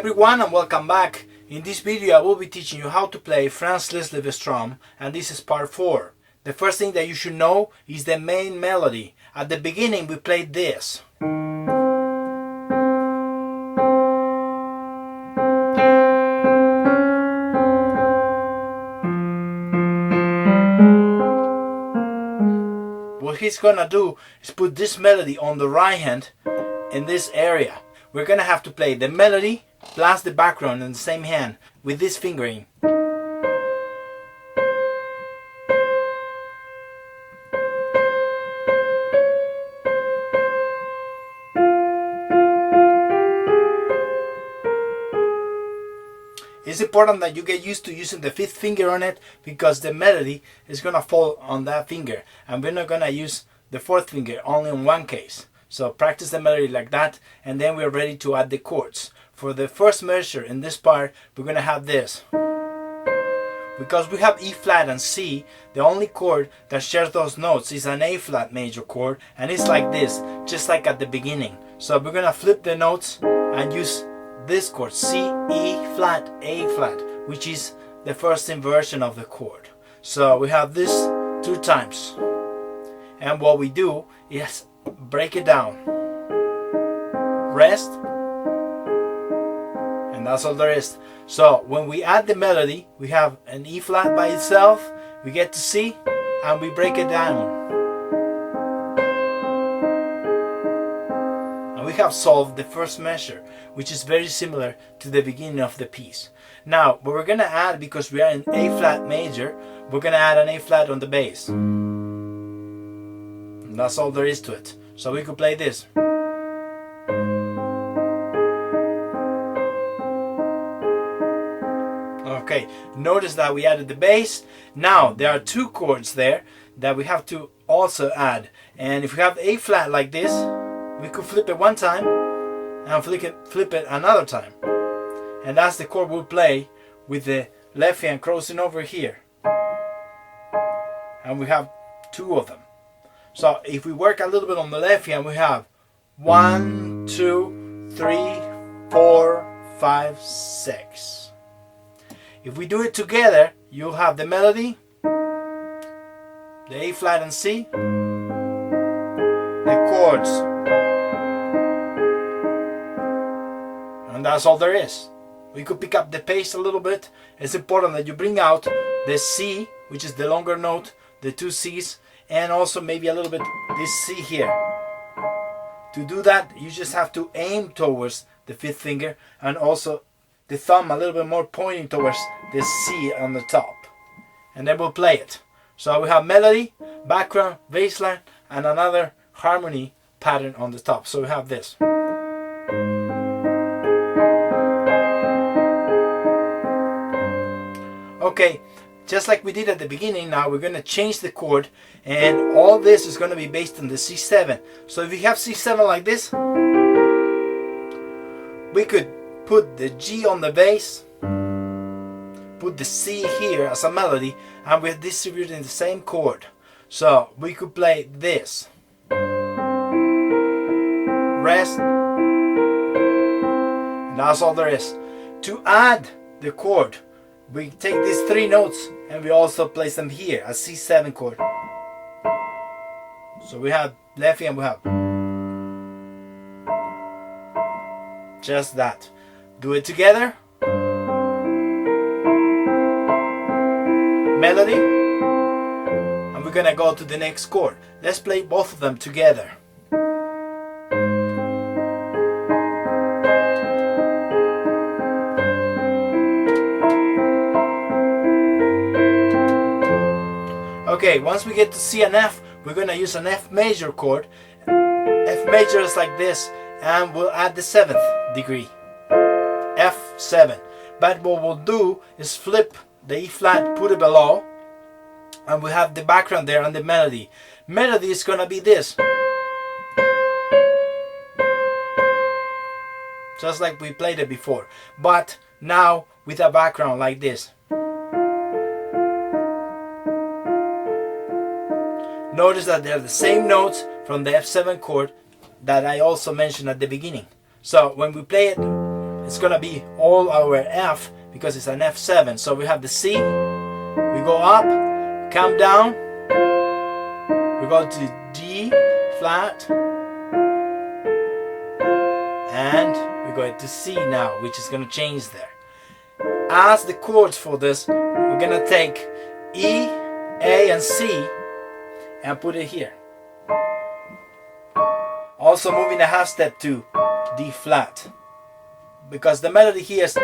everyone and welcome back. In this video I will be teaching you how to play Franz Liszt Liebestraum, and this is part 4. The first thing that you should know is the main melody. At the beginning we played this. What he's gonna do is put this melody on the right hand in this area. We're gonna have to play the melody plus the background in the same hand with this fingering. It's important that you get used to using the 5th finger on it, because the melody is gonna fall on that finger, and we're not gonna use the 4th finger only in one case. So practice the melody like that, and then we're ready to add the chords. For the first measure in this part, we're going to have this. Because we have E flat and C, the only chord that shares those notes is an A flat major chord, and it's like this, just like at the beginning. So we're going to flip the notes and use this chord, C, E flat, A flat, which is the first inversion of the chord. So we have this 2 times. And what we do is break it down, rest, and that's all there is. So when we add the melody, we have an E flat by itself, we get to C, and we break it down, and we have solved the first measure, which is very similar to the beginning of the piece. Now what we're gonna add, because we are in A flat major, we're gonna add an A flat on the bass. And that's all there is to it. So we could play this. Okay, notice that we added the bass. Now there are 2 chords there that we have to also add. And if we have A flat like this, we could flip it 1 time and flip it another time. And that's the chord we'll play with the left hand crossing over here. And we have 2 of them. So if we work a little bit on the left hand, we have 1, 2, 3, 4, 5, 6. If we do it together, you'll have the melody, the A flat and C, the chords, and that's all there is. We could pick up the pace a little bit. It's important that you bring out the C, which is the longer note, the 2 C's, and also maybe a little bit this C here. To do that, you just have to aim towards the 5th finger, and also the thumb a little bit more pointing towards the C on the top, and then we'll play it. So we have melody, background, bass line, and another harmony pattern on the top. So we have this. Okay, just like we did at the beginning, now we're going to change the chord, and all this is going to be based on the C7. So if you have C7 like this, we could put the G on the bass, put the C here as a melody, and we're distributing the same chord. So we could play this, rest, and that's all there is. To add the chord, we take these 3 notes and we also place them here, a C7 chord. So we have left hand, we have just that. Do it together. Melody, and we're gonna go to the next chord. Let's play both of them together. Okay, once we get to C and F, we're going to use an F major chord. F major is like this, and we'll add the 7th degree, F7. But what we'll do is flip the E flat, put it below, and we have the background there and the melody. Melody is going to be this, just like we played it before, but now with a background like this. Notice that they're the same notes from the F7 chord that I also mentioned at the beginning. So when we play it it's gonna be all our F because it's an F7. So we have the C, we go up, come down, we go to D flat, and we go to C now, which is gonna change there. As the chords for this, we're gonna take E, A, and C and put it here. Also moving a half step to D flat, because the melody here is,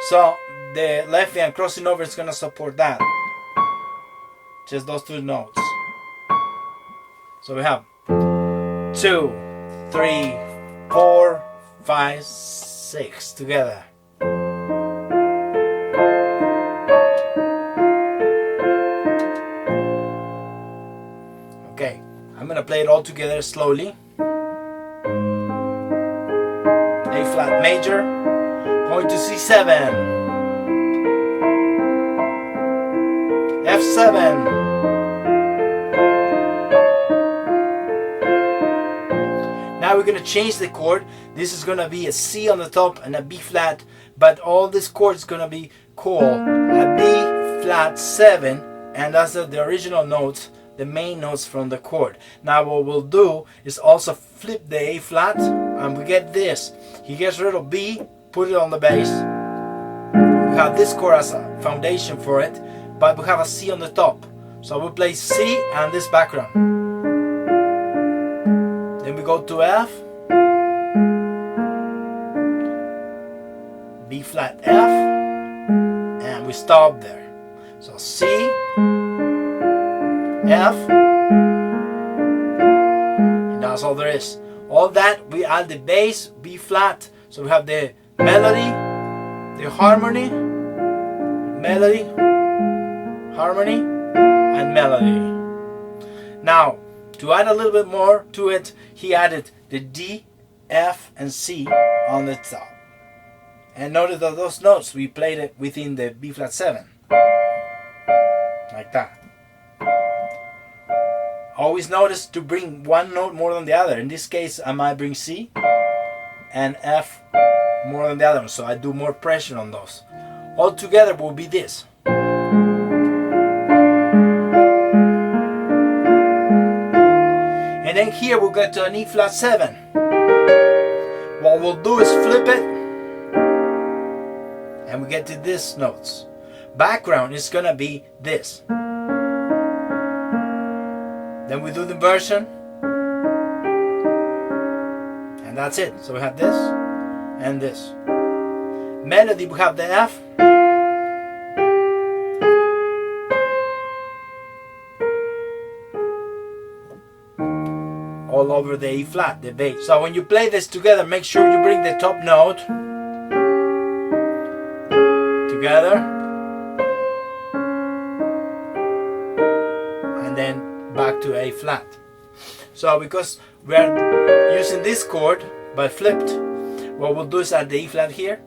so the left hand crossing over is gonna support that. Just those two notes. So we have 2, 3, 4, 5, 6 together. Okay, I'm gonna play it all together slowly. A flat major, going to C7, F7, now we're gonna change the chord. This is gonna be a C on the top and a B flat, but all this chord is gonna be called a B flat 7, and that's the original notes, the main notes from the chord. Now what we'll do is also flip the A flat, and we get this. He gets rid of B, put it on the bass. We have this chord as a foundation for it, but we have a C on the top. So we play C and this background. Then we go to F, B flat F, and we stop there. So C, F, and that's all there is. All that, we add the bass, B flat, so we have the melody, the harmony, melody, harmony, and melody. Now, to add a little bit more to it, he added the D, F, and C on the top. And notice that those notes, we played it within the B flat 7. Like that. Always notice to bring one note more than the other. In this case, I might bring C and F more than the other one, so I do more pressure on those. All together will be this. And then here we'll get to an E flat 7. What we'll do is flip it, and we get to these notes. Background is gonna be this. Then we do the inversion, and that's it. So we have this and this. Melody, we have the F, all over the E flat, the bass. So when you play this together, make sure you bring the top note together, and then back to A flat. So because we are using this chord but flipped, what we'll do is add the E flat here,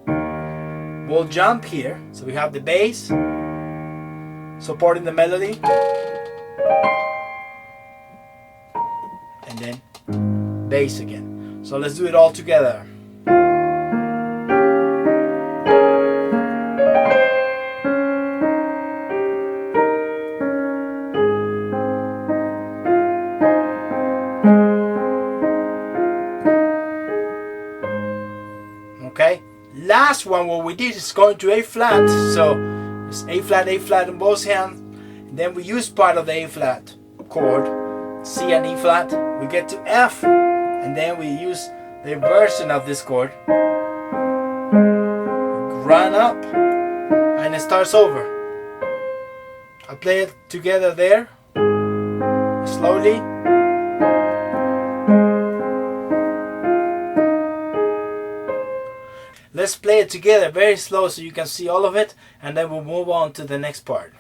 we'll jump here, so we have the bass supporting the melody, and then bass again. So let's do it all together. Okay, last one, what we did is going to A flat, so it's A flat in both hands, and then we use part of the A flat chord, C and E flat, we get to F, and then we use the version of this chord, run up, and it starts over. I play it together there, slowly. Let's play it together very slow so you can see all of it, and then we'll move on to the next part.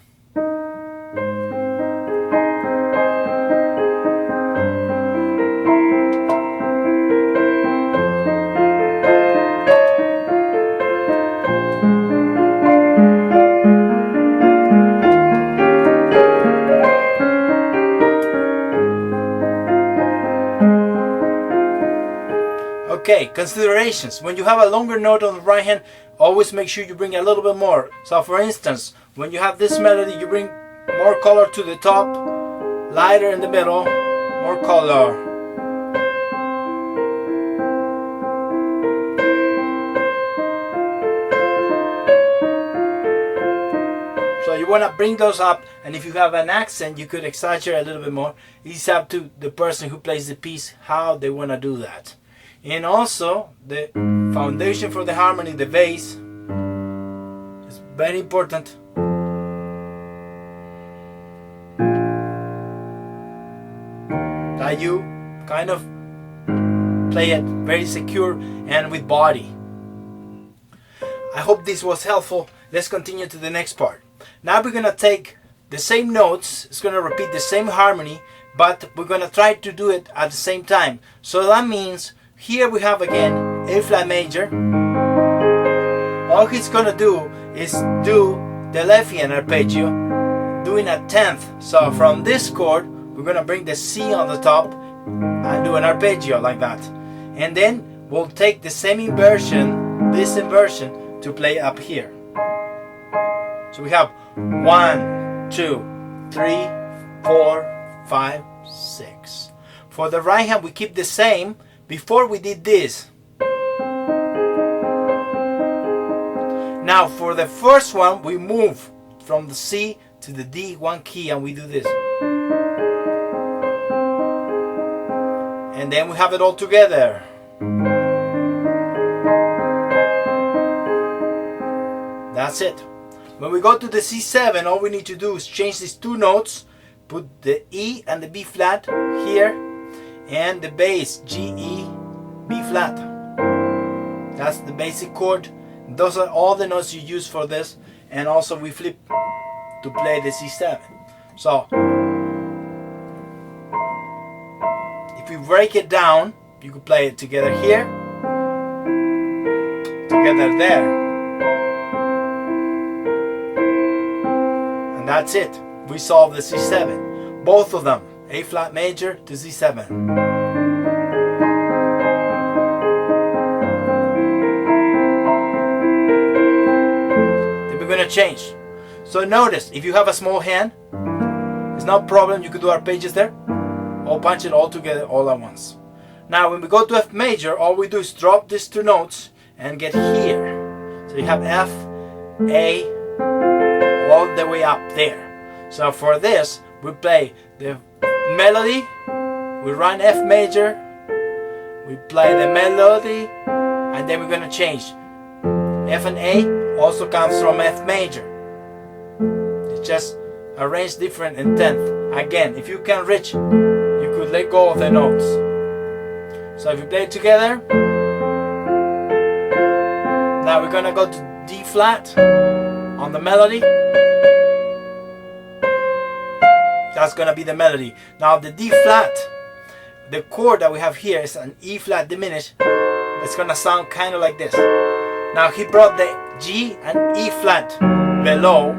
Okay, considerations. When you have a longer note on the right hand, always make sure you bring a little bit more. So for instance, when you have this melody, you bring more color to the top, lighter in the middle, more color. So you want to bring those up, and if you have an accent, you could exaggerate a little bit more. It's up to the person who plays the piece how they want to do that. And also, the foundation for the harmony, the bass, is very important. That you kind of play it very secure and with body. I hope this was helpful. Let's continue to the next part. Now we're going to take the same notes, it's going to repeat the same harmony, but we're going to try to do it at the same time. So that means here we have again A flat major. All he's going to do is do the left hand arpeggio, doing a 10th. So from this chord, we're going to bring the C on the top and do an arpeggio like that. And then we'll take the same inversion, this inversion, to play up here. So we have 1, 2, 3, 4, 5, 6. For the right hand, we keep the same. Before we did this. Now for the first one, we move from the C to the D one key, and we do this. And then we have it all together. That's it. When we go to the C7, all we need to do is change these two notes, put the E and the B flat here, and the bass, G, E, B flat. That's the basic chord. Those are all the notes you use for this, and also we flip to play the C7. So, if we break it down, you could play it together here, together there. And that's it. We solve the C7. Both of them. A flat major to C7. Then we're going to change. So notice, if you have a small hand, it's no problem. You could do arpeggios there. Or punch it all together all at once. Now when we go to F major, all we do is drop these two notes and get here. So you have F, A, all the way up there. So for this, we play the melody, we run F major, we play the melody, and then we're going to change. F and A also comes from F major. It's just arranged different in 10th. Again, if you can reach, you could let go of the notes. So if you play it together, now we're going to go to D flat on the melody. That's going to be the melody. Now the D flat, the chord that we have here is an E flat diminished. It's going to sound kind of like this. Now he brought the G and E flat below.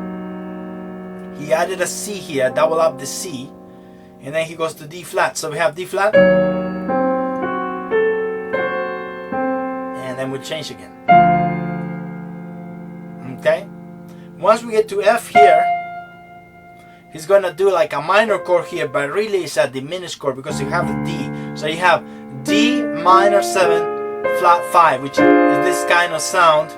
He added a C here, double up the C. And then he goes to D flat. So we have D flat. And then we'll change again. Okay? Once we get to F here, he's going to do like a minor chord here, but really it's a diminished chord because you have the D. So you have D minor 7, flat 5, which is this kind of sound,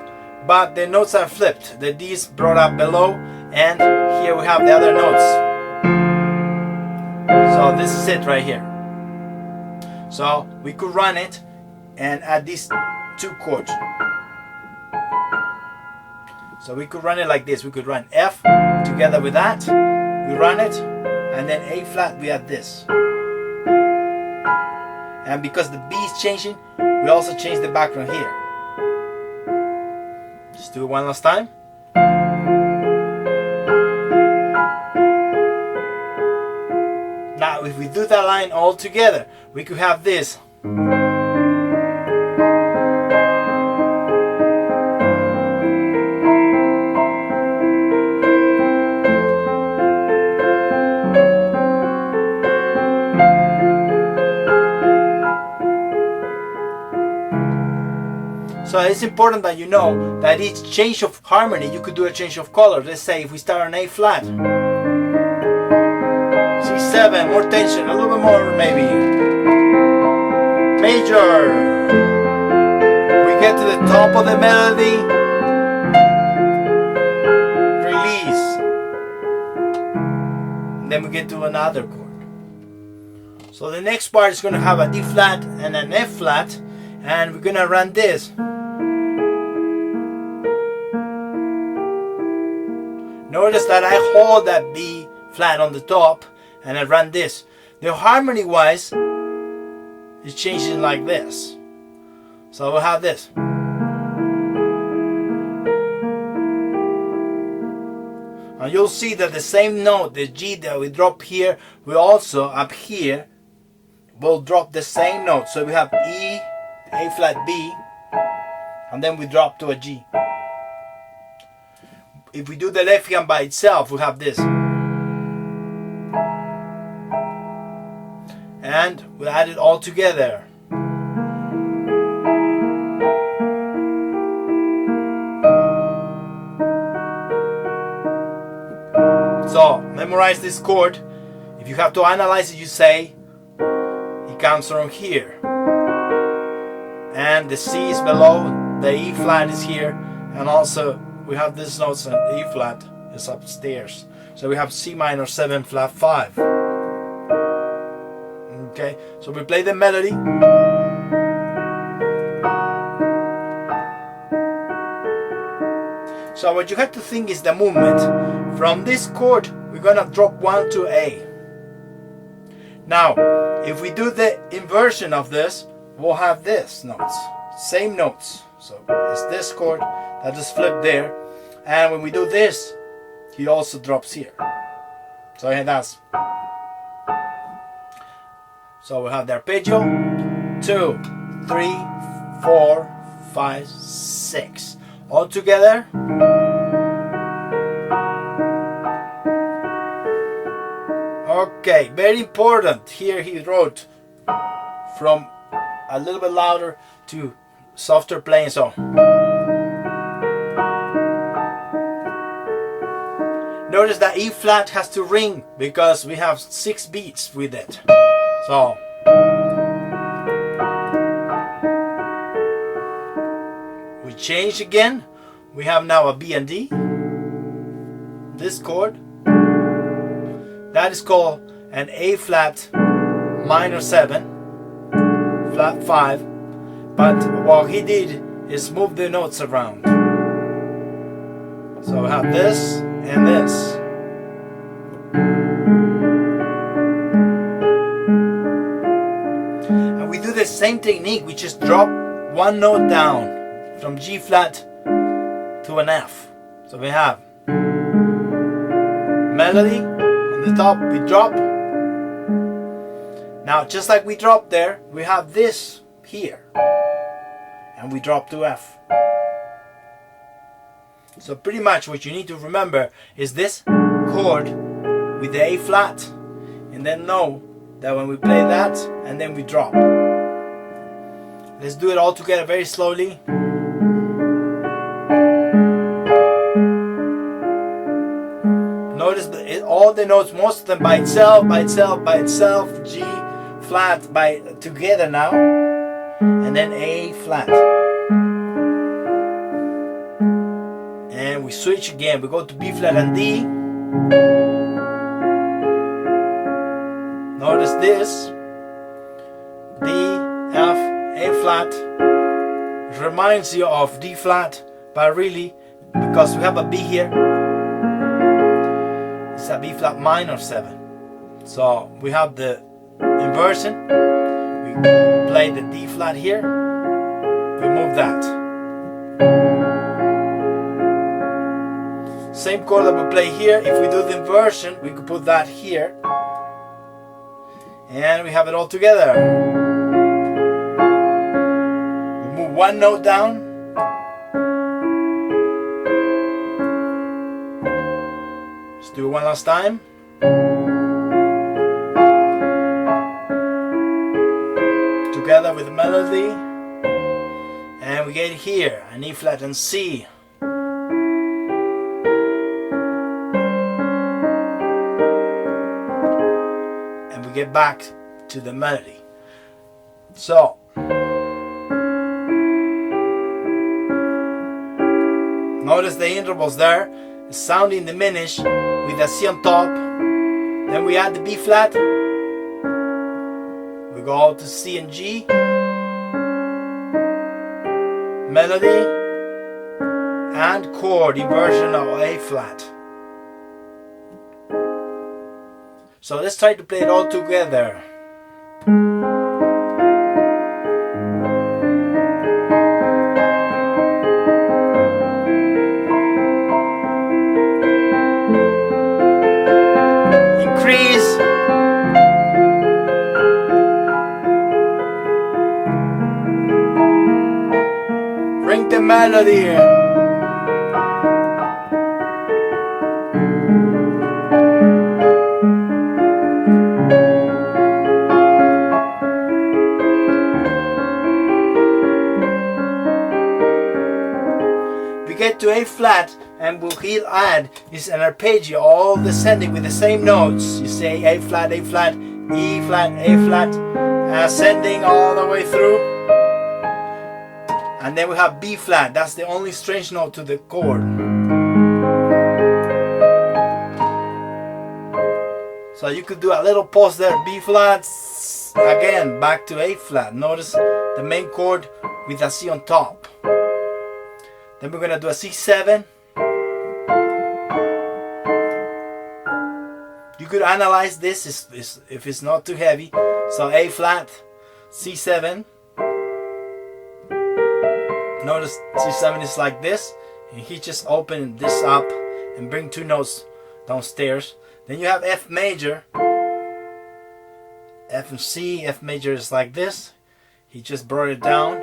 but the notes are flipped. The D is brought up below, and here we have the other notes. So this is it right here. So we could run it and add these two chords. So we could run it like this. We could run F together with that. We run it, and then A flat, we add this. And because the B is changing, we also change the background here. Just do it one last time. Now if we do that line all together, we could have this. So it's important that you know that each change of harmony, you could do a change of color. Let's say if we start on A flat, C7, more tension, a little bit more maybe. Major. We get to the top of the melody. Release. And then we get to another chord. So the next part is going to have a D flat and an F flat, and we're going to run this. Notice that I hold that B flat on the top and I run this. The harmony wise is changing like this. So we'll have this. And you'll see that the same note, the G that we drop here, we also up here will drop the same note. So we have E, A flat B, and then we drop to a G. If we do the left hand by itself, we have this. And we add it all together. So, memorize this chord. If you have to analyze it, you say, it comes from here. And the C is below, the E flat is here, and also we have these notes and E flat is upstairs. So we have C minor 7 flat 5. Okay, so we play the melody. So what you have to think is the movement. From this chord, we're gonna drop 1 to A. Now, if we do the inversion of this, we'll have this notes, same notes. So it's this chord that is flipped there, and when we do this, he also drops here. So he does. So we have the arpeggio, 2, 3, 4, 5, 6. All together. Okay, very important. Here he wrote from a little bit louder to softer playing. So notice that E flat has to ring because we have 6 beats with it. So we change again. We have now a B and D. This chord. That is called an A flat minor 7, flat 5. But what he did is move the notes around. So we have this and this. And we do the same technique. We just drop one note down from G flat to an F. So we have melody. The top we drop. Now just like we dropped there, we have this here and we drop to F. So pretty much what you need to remember is this chord with the A flat, and then know that when we play that and then we drop. Let's do it all together very slowly. Notice all the notes, most of them by itself, G flat together now, and then A flat. And we switch again. We go to B flat and D. Notice this. D, F, A flat. It reminds you of D flat, but really, because we have a B here, it's a B flat minor 7. So we have the inversion. We play the D flat here. We move that. Same chord that we play here. If we do the inversion, we could put that here. And we have it all together. We move one note down. Do it one last time. Together with the melody. And we get here, an E flat and C. And we get back to the melody. So notice the intervals there, sounding diminished with a C on top. Then we add the B flat. We go to C and G. Melody and chord inversion of A flat. So let's try to play it all together. Increase. Bring the melody. We get to A flat, and he'll add is an arpeggio, all descending with the same notes. You say A flat, E flat, A flat, ascending all the way through. And then we have B flat. That's the only strange note to the chord. So you could do a little pause there. B flat, again back to A flat. Notice the main chord with a C on top. Then we're gonna do a C7. You could analyze this if it's not too heavy. So A flat, C7. Notice C7 is like this, and he just opened this up and bring two notes downstairs. Then you have F major, F and C. F major is like this. He just brought it down.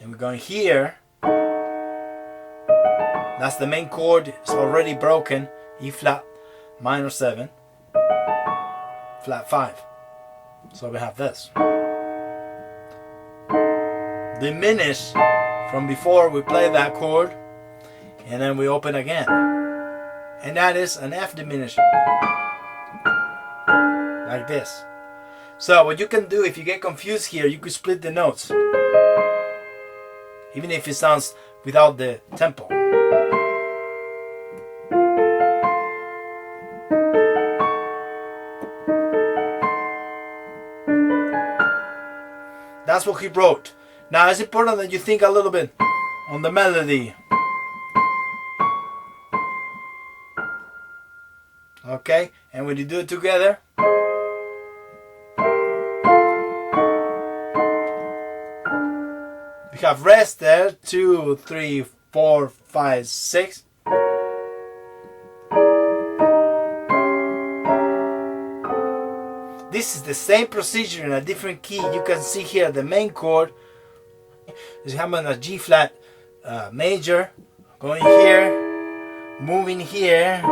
And we're going here. That's the main chord. It's already broken. E flat minor 7, flat 5. So we have this. Diminish from before we play that chord, and then we open again, and that is an F diminished like this. So what you can do if you get confused here, you could split the notes, even if it sounds without the tempo. That's what he wrote. Now it's important that you think a little bit on the melody. Okay, and when you do it together, we have rest there, 2, 3, 4, 5, 6. This is the same procedure in a different key. You can see here the main chord is having a G flat major, going here, moving here.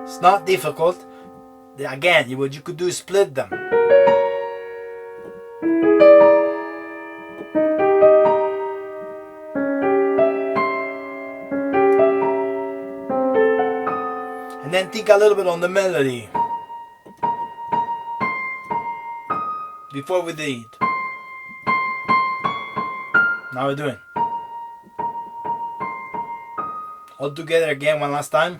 It's not difficult. Again, what you could do is split them. And then think a little bit on the melody before we do it. Now we're doing all together again one last time.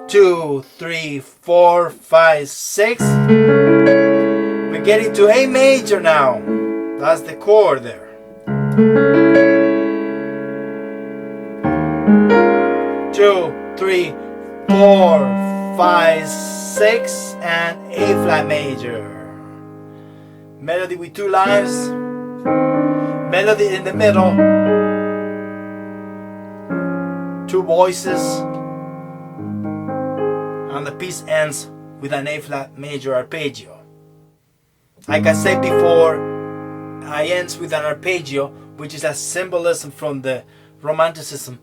Two, 3, 4, 5, 6. We're getting to A major now. That's the chord there. 2, 3, 4, 5, 6, and A flat major. Melody with 2 lines. Melody in the middle. 2 voices. And the piece ends with an A flat major arpeggio. Like I said before, I ends with an arpeggio, which is a symbolism from the Romanticism,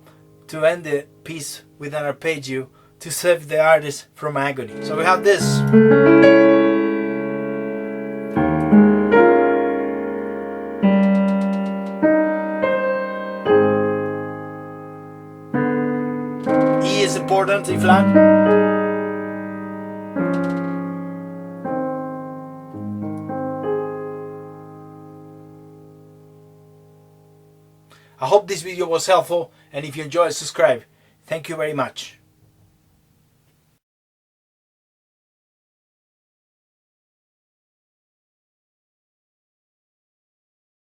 to end the piece with an arpeggio to save the artist from agony. So we have this. E is important, E flat. I hope this video was helpful, and if you enjoyed, subscribe. Thank you very much.